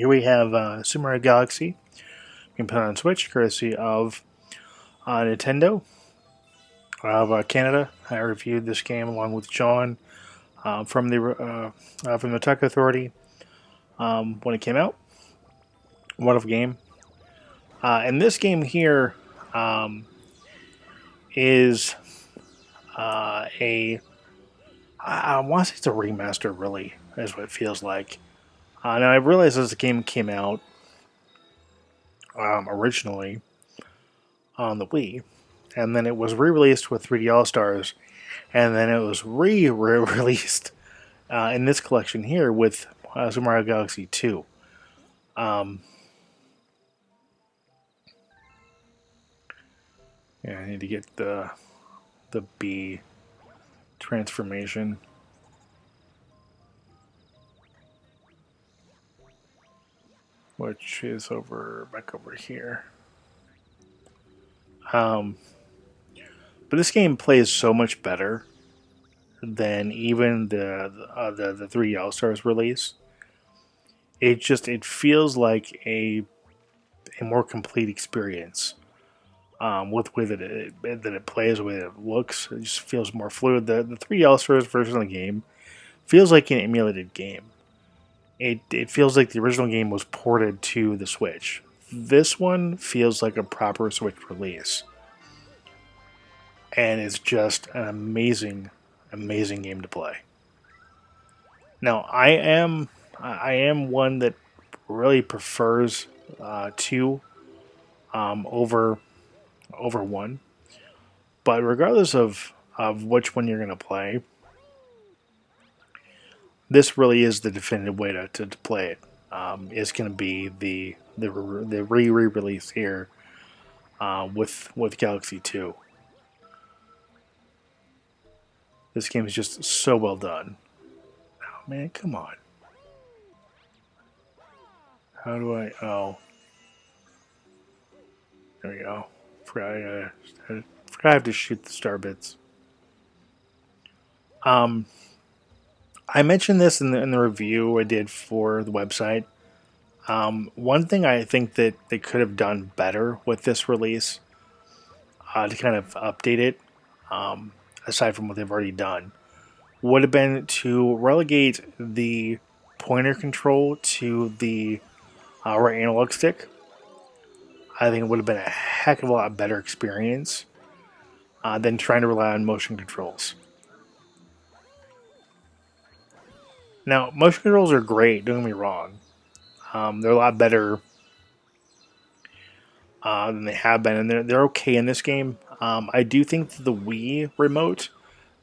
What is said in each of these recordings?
Here we have Super Mario Galaxy. You can put it on Switch, courtesy of Nintendo of Canada. I reviewed this game along with John from the Tech Authority when it came out. Wonderful game. And this game here um, is a I want to say it's a remaster, really, is what it feels like. Now I realized as the game came out originally on the Wii, and then it was re-released with 3D All Stars, and then it was re-released in this collection here with Super Mario Galaxy 2. Um, yeah, I need to get the B transformation. Which is back over here. Um, but this game plays so much better than even the 3D All Stars release. It feels like a more complete experience. With the way that it plays, the way that it looks, it just feels more fluid. The 3D All Stars version of the game feels like an emulated game. It feels like the original game was ported to the Switch. This one feels like a proper Switch release, and it's just an amazing game to play. Now, I am one that really prefers two over one, but regardless of which one you're going to play, this really is the definitive way to play it. It's going to be the re-release here with Galaxy 2. This game is just so well done. Oh man, come on. How do I? Oh, there we go. Forgot I have to shoot the star bits. Um, I mentioned this in the review I did for the website. One thing I think that they could have done better with this release to kind of update it, aside from what they've already done, would have been to relegate the pointer control to the right analog stick. I think it would have been a heck of a lot better experience than trying to rely on motion controls. Now, motion controls are great, don't get me wrong. They're a lot better than they have been, and they're okay in this game. I do think that the Wii remote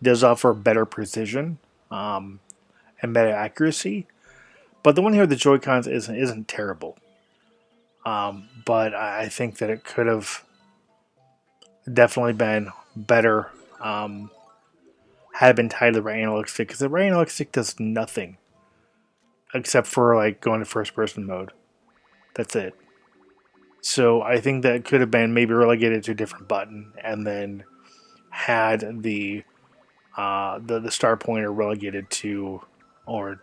does offer better precision and better accuracy, but the one here with the Joy Cons isn't terrible. But I think that it could have definitely been better had it been tied to the right analog stick, because the right analog stick does nothing except for like going to first person mode. That's it. So I think that could have been maybe relegated to a different button, and then had the star pointer relegated to, or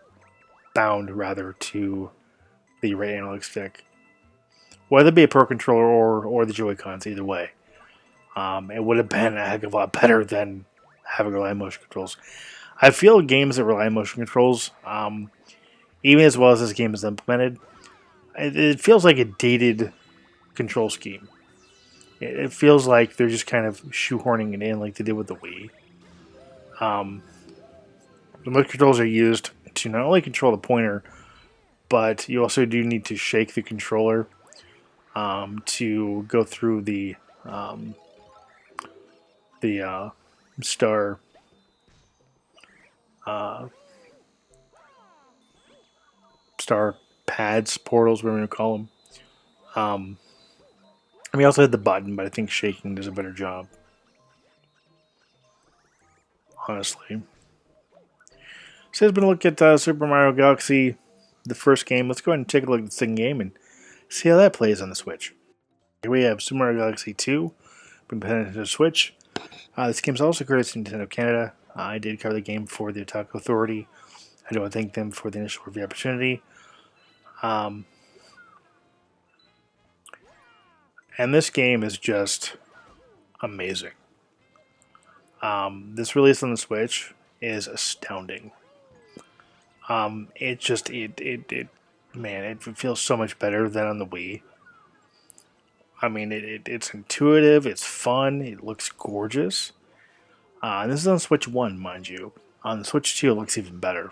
bound rather, to the right analog stick, whether it be a Pro Controller or the Joy Cons. Either way, it would have been a heck of a lot better than having rely on motion controls. I feel games that rely on motion controls, even as well as this game is implemented, it feels like a dated control scheme. It feels like they're just kind of shoehorning it in like they did with the Wii. Um, the motion controls are used to not only control the pointer, but you also do need to shake the controller to go through the star uh, star pads, portals, whatever you call them. I mean, also had the button, but I think shaking does a better job, honestly. So let's been a look at Super Mario Galaxy, the first game. Let's go ahead and take a look at the second game and see how that plays on the Switch. Here we have Super Mario Galaxy 2, been put into the Switch. This game's also courtesy of Nintendo Canada. I did cover the game for the Otaku Authority. I do want to thank them for the initial review opportunity. And this game is just amazing. This release on the Switch is astounding. It just it man, it feels so much better than on the Wii. I mean, it's intuitive, it's fun, it looks gorgeous. And this is on Switch 1, mind you. On the Switch 2, it looks even better.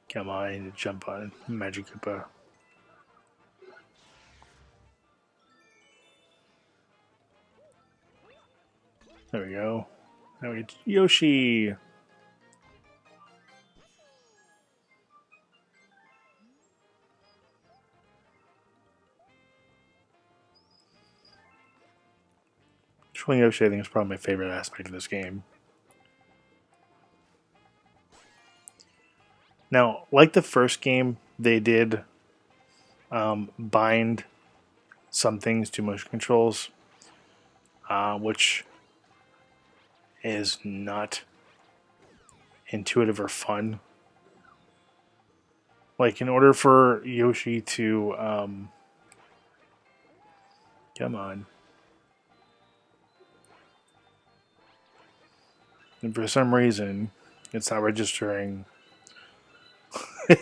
Come on, I need to jump on Magic Koopa. There we go. Now we get Yoshi. Controlling Yoshi, I think, is probably my favorite aspect of this game. Now, like the first game, they did bind some things to motion controls, which is not intuitive or fun. Like, in order for Yoshi to come on. And for some reason, it's not registering.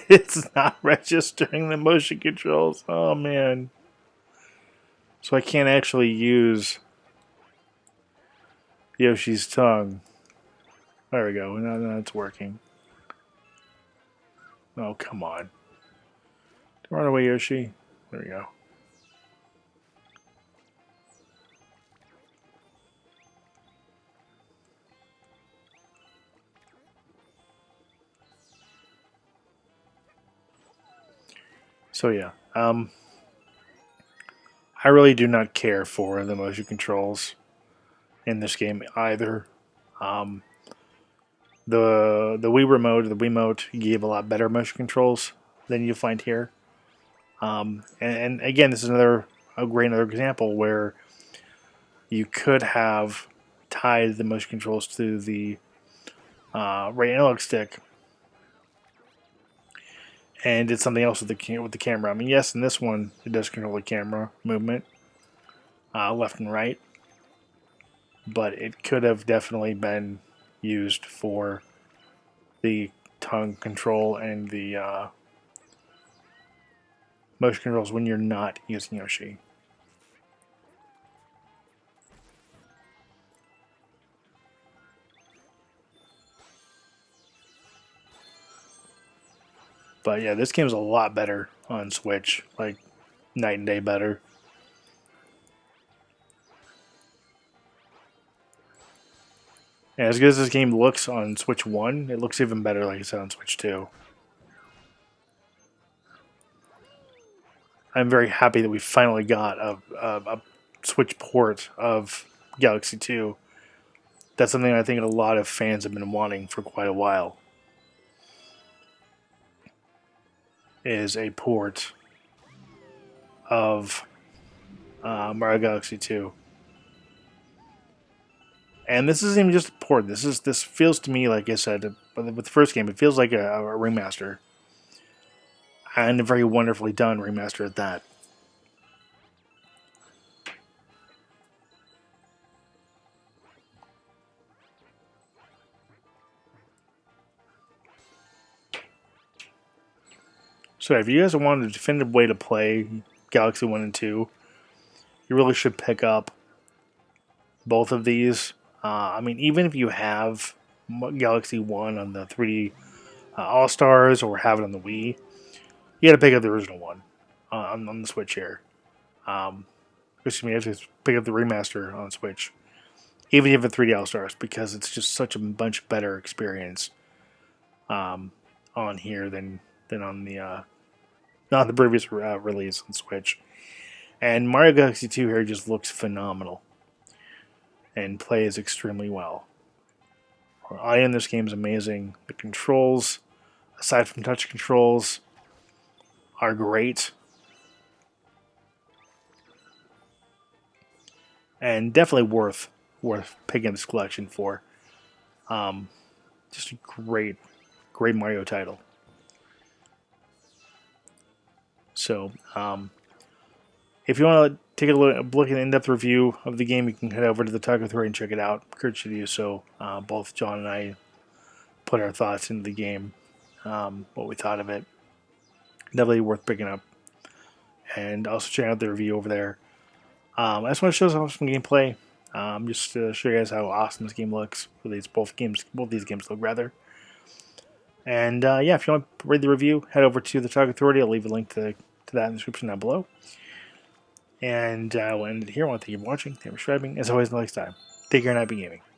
It's not registering the motion controls. Oh, man. So I can't actually use Yoshi's tongue. There we go. Now it's working. Oh, come on. Run away, Yoshi. There we go. So yeah, I really do not care for the motion controls in this game either. Um, the the Wiimote gave a lot better motion controls than you find here. And again, this is a great another example where you could have tied the motion controls to the right analog stick and did something else with the camera. I mean, yes, in this one it does control the camera movement left and right, but it could have definitely been used for the tongue control and the motion controls when you're not using Yoshi. But yeah, this game's a lot better on Switch, like night and day better. And as good as this game looks on Switch 1, it looks even better, like I said, on Switch 2. I'm very happy that we finally got a Switch port of Galaxy 2. That's something I think a lot of fans have been wanting for quite a while. Is a port of Mario Galaxy 2. And this isn't even just a port. This feels to me, like I said, with the first game, it feels like a remaster. And a very wonderfully done remaster at that. So if you guys want a definitive way to play Galaxy 1 and 2, you really should pick up both of these. I mean, even if you have Galaxy 1 on the 3D All Stars or have it on the Wii, you got to pick up the original one on the Switch here. Excuse me, you have to pick up the remaster on Switch, even if you have a 3D All Stars, because it's just such a much better experience on here than on the not the previous release on Switch. And Mario Galaxy 2 here just looks phenomenal and plays extremely well. Audio in this game is amazing. The controls, aside from touch controls, are great. And definitely worth picking this collection for. Just a great Mario title. So if you want to take a look at an in-depth review of the game, you can head over to the Taco Authority and check it out. Encourage you to do so. Both John and I put our thoughts into the game, what we thought of it. Definitely worth picking up. And also check out the review over there. I just want to show some gameplay, just to show you guys how awesome this game looks. For these both these games look rather. And yeah, if you want to read the review, head over to the Taco Authority. I'll leave a link to that in the description down below. And we'll end it here. I want to thank you for watching. Thank you for subscribing. As always, until next time, take care and happy gaming.